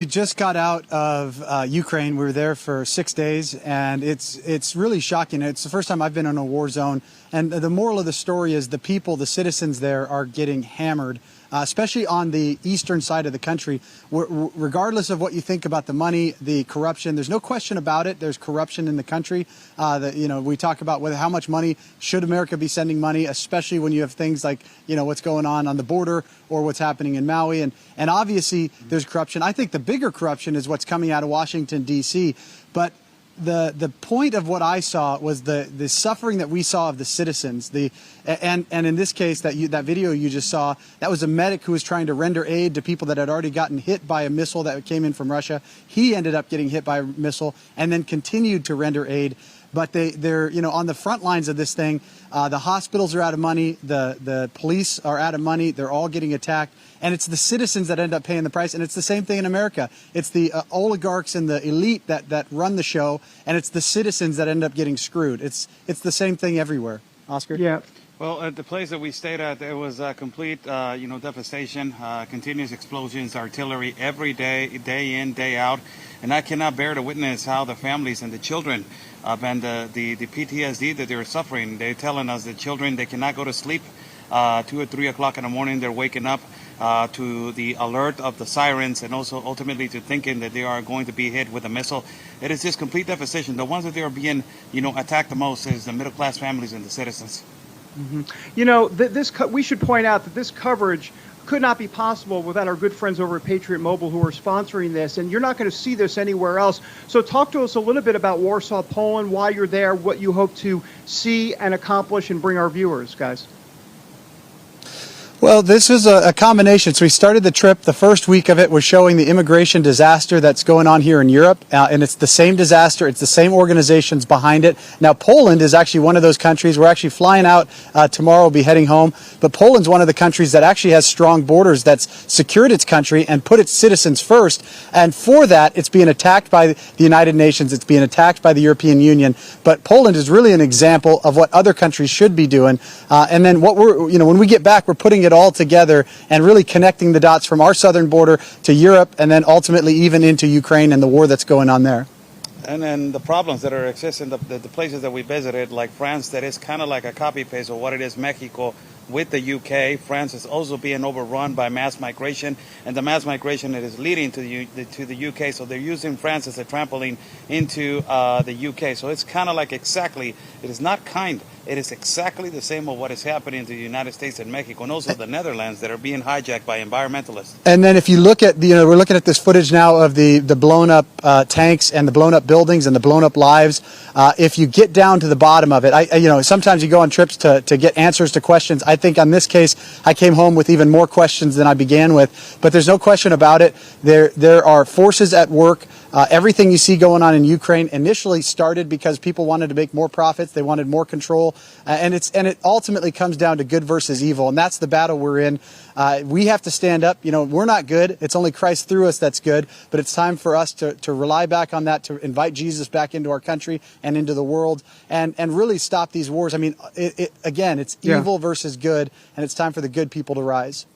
We just got out of Ukraine. We were there for 6 days, and it's really shocking. It's the first time I've been in a war zone, and the moral of the story is the people, the citizens there, are getting hammered, especially on the eastern side of the country. Regardless of what you think about the money, the corruption, there's no question about it. There's corruption in the country. We talk about how much money should America be sending money, especially when you have things like what's going on the border or what's happening in Maui, and obviously there's corruption. I think the bigger corruption is what's coming out of Washington, D.C., but the point of what I saw was the suffering that we saw of the citizens. And in this case, that video you just saw, that was a medic who was trying to render aid to people that had already gotten hit by a missile that came in from Russia. He ended up getting hit by a missile and then continued to render aid. But they're on the front lines of this thing. The hospitals are out of money. The police are out of money. They're all getting attacked. And it's the citizens that end up paying the price. And it's the same thing in America. It's the oligarchs and the elite that run the show. And it's the citizens that end up getting screwed. It's the same thing everywhere. Oscar? Yeah. Well, at the place that we stayed at, there was complete, devastation, continuous explosions, artillery every day, day in, day out. And I cannot bear to witness how the families and the children and the PTSD that they're suffering. They're telling us the children, they cannot go to sleep. 2 or 3 o'clock in the morning, they're waking up to the alert of the sirens, and also ultimately to thinking that they are going to be hit with a missile. It is just complete devastation. The ones that they are being, attacked the most is the middle-class families and the citizens. Mm-hmm. We should point out that this coverage could not be possible without our good friends over at Patriot Mobile who are sponsoring this, and you're not going to see this anywhere else. So talk to us a little bit about Warsaw, Poland, why you're there, what you hope to see and accomplish and bring our viewers, guys. Well, this is a combination. So we started the trip. The first week of it was showing the immigration disaster that's going on here in Europe. And it's the same disaster. It's the same organizations behind it. Now, Poland is actually one of those countries. We're actually flying out tomorrow. We'll be heading home. But Poland's one of the countries that actually has strong borders, that's secured its country and put its citizens first. And for that, it's being attacked by the United Nations. It's being attacked by the European Union. But Poland is really an example of what other countries should be doing. And then what when we get back, we're putting it all together and really connecting the dots from our southern border to Europe, and then ultimately even into Ukraine and the war that's going on there. And then the problems that are existing, the places that we visited, like France, that is kind of like a copy-paste of what it is Mexico with the UK. France is also being overrun by mass migration, and the mass migration that is leading to the UK. So they're using France as a trampoline into the UK. So it's kind of like it is not kind. It is exactly the same of what is happening to the United States and Mexico, and also the Netherlands, that are being hijacked by environmentalists. And then if you look at we're looking at this footage now of the blown up tanks and the blown up buildings and the blown up lives. If you get down to the bottom of it, sometimes you go on trips to get answers to questions. I think on this case, I came home with even more questions than I began with. But there's no question about it. There are forces at work. Everything you see going on in Ukraine initially started because people wanted to make more profits. They wanted more control. And it ultimately comes down to good versus evil. And that's the battle we're in. We have to stand up. We're not good. It's only Christ through us that's good. But it's time for us to rely back on that, to invite Jesus back into our country and into the world, and really stop these wars. I mean, again, it's evil versus good, and it's time for the good people to rise.